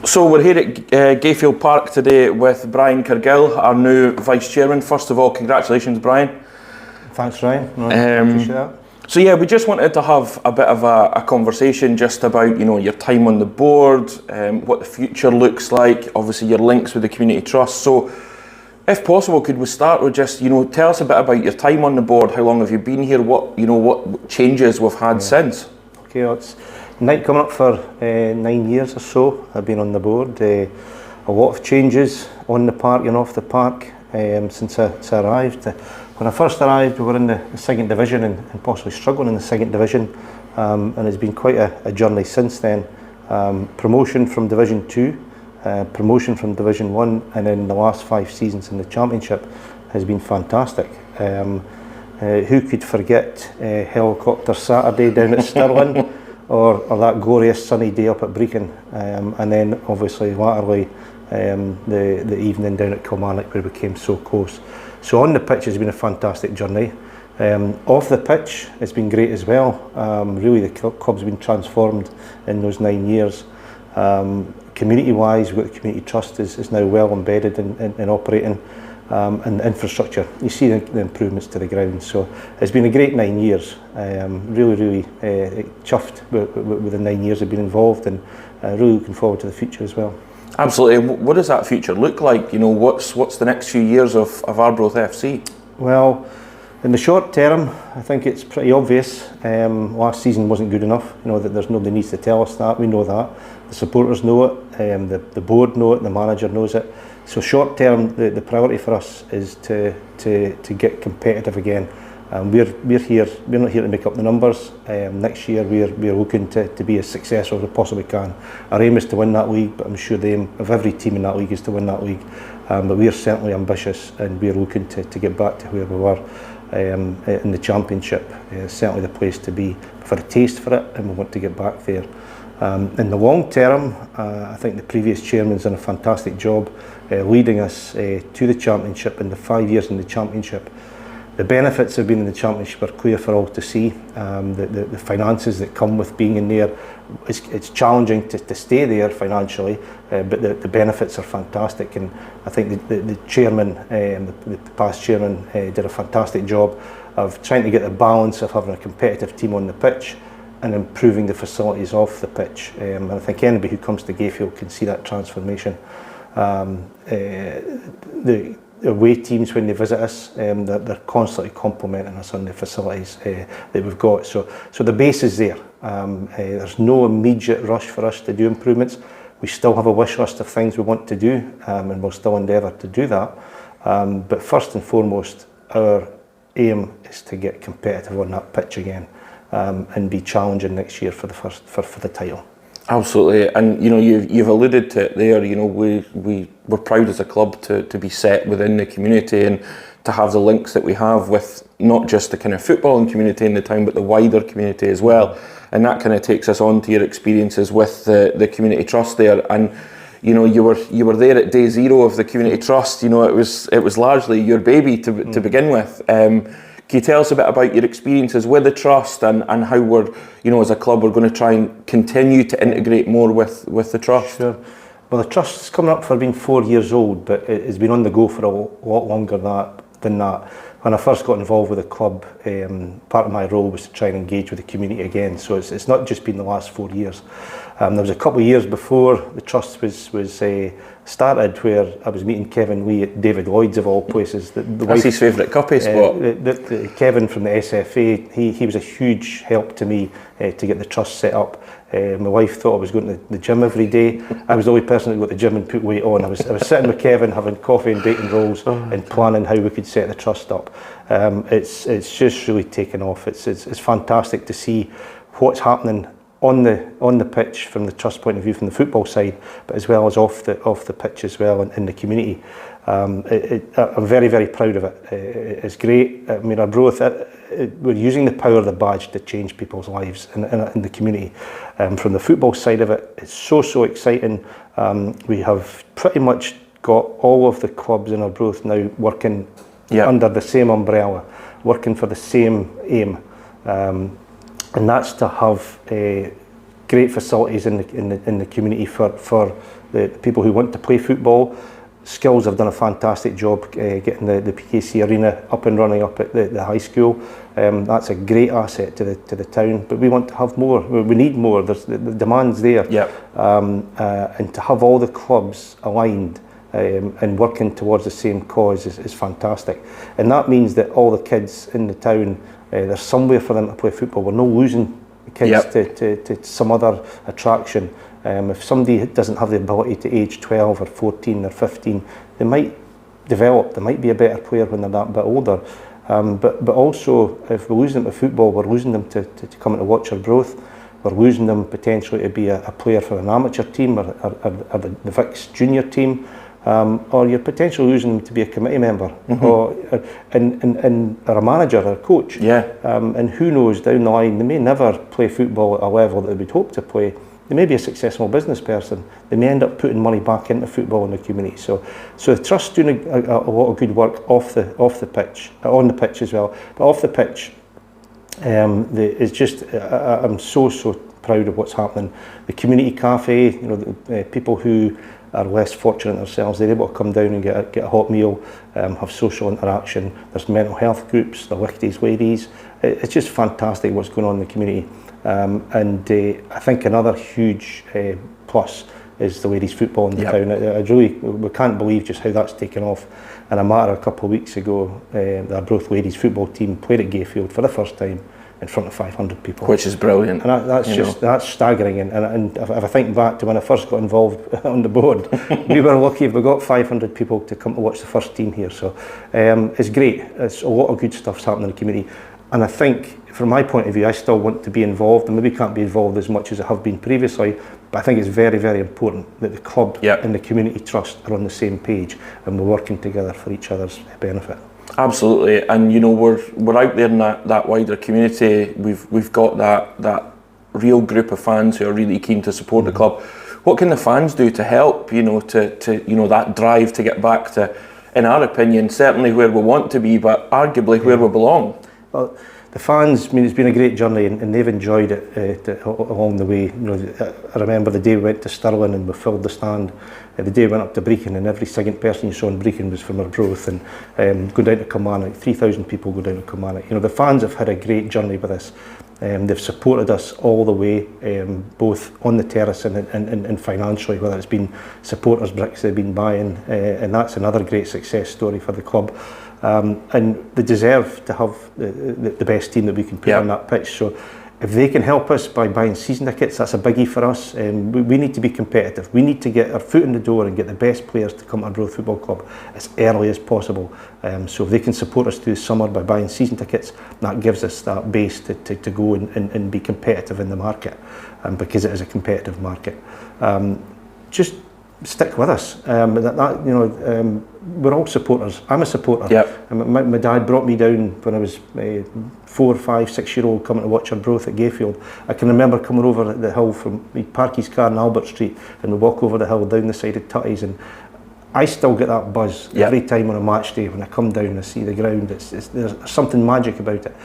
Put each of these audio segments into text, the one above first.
So we're here at Gayfield Park today with Brian Cargill, our new Vice Chairman. First of all, congratulations, Brian. Thanks, Ryan. Appreciate that. So yeah, we just wanted to have a bit of a conversation just about, you know, your time on the board, what the future looks like, obviously your links with the Community Trust. So if possible, could we start with just, you know, tell us a bit about your time on the board, how long have you been here, what changes we've had since? Okay, well, it's coming up for 9 years or so I've been on the board. A lot of changes on the park and off the park since I arrived. When I first arrived, we were in the second division and possibly struggling in the second division, and it's been quite a journey since then. Promotion from Division 2, promotion from Division 1, and then the last 5 seasons in the Championship has been fantastic. Who could forget Helicopter Saturday down at Stirling, or that glorious sunny day up at Brecon, and then obviously latterly the evening down at Kilmarnock where we came so close. So on the pitch has been a fantastic journey. Off the pitch it's been great as well. Really the club's been transformed in those 9 years. Community wise, we've got the Community Trust is now well embedded in operating, and the infrastructure. You see the improvements to the ground. So it's been a great 9 years. Really chuffed with the 9 years I've been involved, and really looking forward to the future as well. Absolutely. What does that future look like? You know, what's the next few years of Arbroath FC? Well, in the short term, I think it's pretty obvious. Last season wasn't good enough. You know that there's nobody needs to tell us that. We know that. The supporters know it. The board know it. The manager knows it. So short term, the priority for us is to get competitive again. We're here. We're not here to make up the numbers. Next year we're looking to be as successful as we possibly can. Our aim is to win that league, but I'm sure the aim of every team in that league is to win that league. But we are certainly ambitious, and we're looking to get back to where we were in the Championship. Certainly the place to be. We've had a taste for it, and we want to get back there. In the long term, I think the previous chairman's done a fantastic job leading us to the Championship. In the 5 years in the Championship, the benefits of being in the Championship are clear for all to see. The finances that come with being in there, it's challenging to stay there financially, but the benefits are fantastic. And I think the chairman, the past chairman, did a fantastic job of trying to get the balance of having a competitive team on the pitch and improving the facilities off the pitch. And I think anybody who comes to Gayfield can see that transformation. The away teams, when they visit us, they're constantly complimenting us on the facilities that we've got. So the base is there. There's no immediate rush for us to do improvements. We still have a wish list of things we want to do, and we'll still endeavour to do that. But first and foremost, our aim is to get competitive on that pitch again, and be challenging next year for the title. Absolutely, and you know you've alluded to it there. You know we're proud as a club to be set within the community and to have the links that we have with not just the kind of footballing community in the town, but the wider community as well. And that kind of takes us on to your experiences with the Community Trust there. And you know you were there at day zero of the Community Trust. You know it was largely your baby to begin with. Can you tell us a bit about your experiences with the Trust and how we're, you know, as a club, we're going to try and continue to integrate more with the Trust? Sure. Well, the Trust's coming up for being 4 years old, but it's been on the go for a lot longer than that. When I first got involved with the club, part of my role was to try and engage with the community again. So it's not just been the last 4 years. There was a couple of years before the Trust was started where I was meeting Kevin Lee at David Lloyd's of all places. That's his favourite cuppy spot. Kevin from the SFA, he was a huge help to me to get the Trust set up. My wife thought I was going to the gym every day. I was the only person that got to the gym and put weight on. I was sitting with Kevin having coffee and bacon rolls and planning how we could set the Trust up. It's just really taken off. It's fantastic to see what's happening on the pitch from the Trust point of view, from the football side, but as well as off the pitch as well in the community. I'm very, very proud of it. It's great. I mean, Arbroath, we're using the power of the badge to change people's lives in the community. From the football side of it, it's so exciting. We have pretty much got all of the clubs in Arbroath now working under the same umbrella, working for the same aim. And that's to have great facilities in the community for the people who want to play football. Skills have done a fantastic job getting the PKC arena up and running up at the high school. That's a great asset to the town, but we want to have more. We need more. The demand's there. And to have all the clubs aligned and working towards the same cause is fantastic. And that means that all the kids in the town, there's somewhere for them to play football. We're not losing kids to some other attraction. If somebody doesn't have the ability to age 12 or 14 or 15, they might develop, they might be a better player when they're that bit older. But also, if we lose them to football, we're losing them to come and to watch Arbroath. We're losing them potentially to be a player for an amateur team or the Vic's junior team. Or you're potentially losing them to be a committee member or a manager or a coach. And who knows, down the line, they may never play football at a level that they would hope to play. They may be a successful business person. They may end up putting money back into football in the community. So the Trust's doing a lot of good work off the pitch, on the pitch as well. But off the pitch, it's just I'm so proud of what's happening. The community cafe, the people who are less fortunate themselves, they're able to come down and get a hot meal, have social interaction. There's mental health groups, the Wichties ladies. It's just fantastic what's going on in the community. And I think another huge plus is the ladies football in the town. We can't believe just how that's taken off. And a matter of a couple of weeks ago, the Arbroath ladies football team played at Gayfield for the first time in front of 500 people. Which is brilliant. And that's staggering. And if I think back to when I first got involved on the board, we were lucky if we got 500 people to come to watch the first team here. So it's great. It's a lot of good stuff's happening in the community. And I think, from my point of view, I still want to be involved, and maybe can't be involved as much as I have been previously, but I think it's very, very important that the club and the community trust are on the same page and we're working together for each other's benefit. Absolutely, and we're out there in that wider community. We've got that real group of fans who are really keen to support the club. What can the fans do to help? To that drive to get back to, in our opinion, certainly where we want to be, but arguably where we belong. Well, the fans, it's been a great journey and they've enjoyed it along the way. I remember the day we went to Stirling and we filled the stand. The day we went up to Brecon and every second person you saw in Brecon was from Arbroath, and go down to Kilmarnock, 3,000 people go down to Kilmarnock. The fans have had a great journey with us. They've supported us all the way, both on the terrace and financially, whether it's been supporters bricks they've been buying, and that's another great success story for the club. And they deserve to have the best team that we can put on that pitch. So if they can help us by buying season tickets, that's a biggie for us. We need to be competitive. We need to get our foot in the door and get the best players to come to Arbroath Football Club as early as possible. So if they can support us through the summer by buying season tickets, that gives us that base to go and be competitive in the market, because it is a competitive market. Just stick with us. We're all supporters. I'm a supporter. My dad brought me down when I was 4, 5, 6-year-old coming to watch Arbroath at Gayfield. I can remember coming over the hill we'd park his car in Albert Street and we'd walk over the hill down the side of Tutties, and I still get that buzz every time on a match day when I come down and see the ground. There's something magic about it.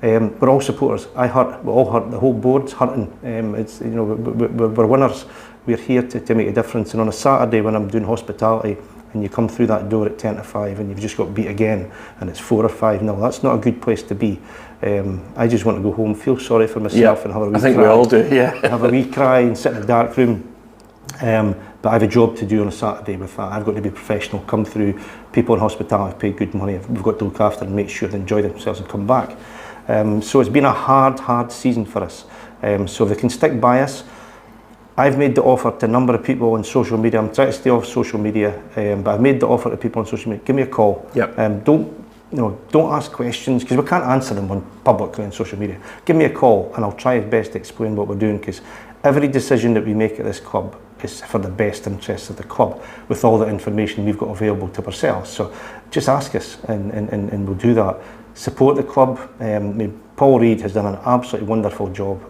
We're all supporters. We all hurt. The whole board's hurting. We're winners. We're here to make a difference. And on a Saturday when I'm doing hospitality and you come through that door at 10 to 5 and you've just got beat again and it's 4 or 5-0, that's not a good place to be. I just want to go home, feel sorry for myself and have a wee cry. I think we all do, have a wee cry and sit in a dark room. But I have a job to do on a Saturday with that. I've got to be professional, come through. People in hospitality pay good money. We've got to look after them and make sure they enjoy themselves and come back. So it's been a hard season for us. So if they can stick by us, I've made the offer to a number of people on social media. I'm trying to stay off social media, but I've made the offer to people on social media. Give me a call. Don't ask questions, because we can't answer them publicly on social media. Give me a call and I'll try my best to explain what we're doing, because every decision that we make at this club is for the best interests of the club, with all the information we've got available to ourselves. So just ask us and we'll do that. Support the club. Paul Reid has done an absolutely wonderful job.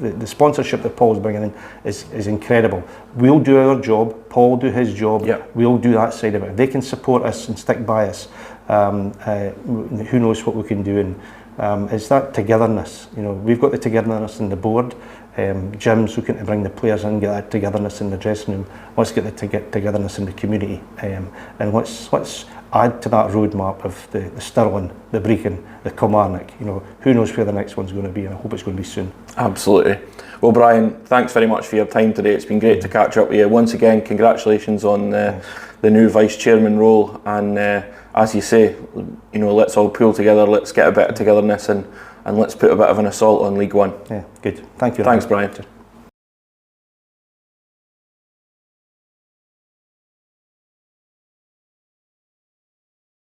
The sponsorship that Paul's bringing in is incredible. We'll do our job, Paul will do his job, we'll do that side of it. If they can support us and stick by us, who knows what we can do. And it's that togetherness. We've got the togetherness in the board. Jim's looking to bring the players in, get that togetherness in the dressing room. Let's get the togetherness in the community, and let's add to that roadmap of the Stirling, the Brecon, the Kilmarnock. You know, who knows where the next one's going to be, and I hope it's going to be soon. Absolutely. Well, Brian, thanks very much for your time today. It's been great to catch up with you. Once again, congratulations on the new vice chairman role, and as you say, you know, let's all pull together, let's get a bit of togetherness, and let's put a bit of an assault on League One. Yeah, good. Thank you. Thanks, Brian.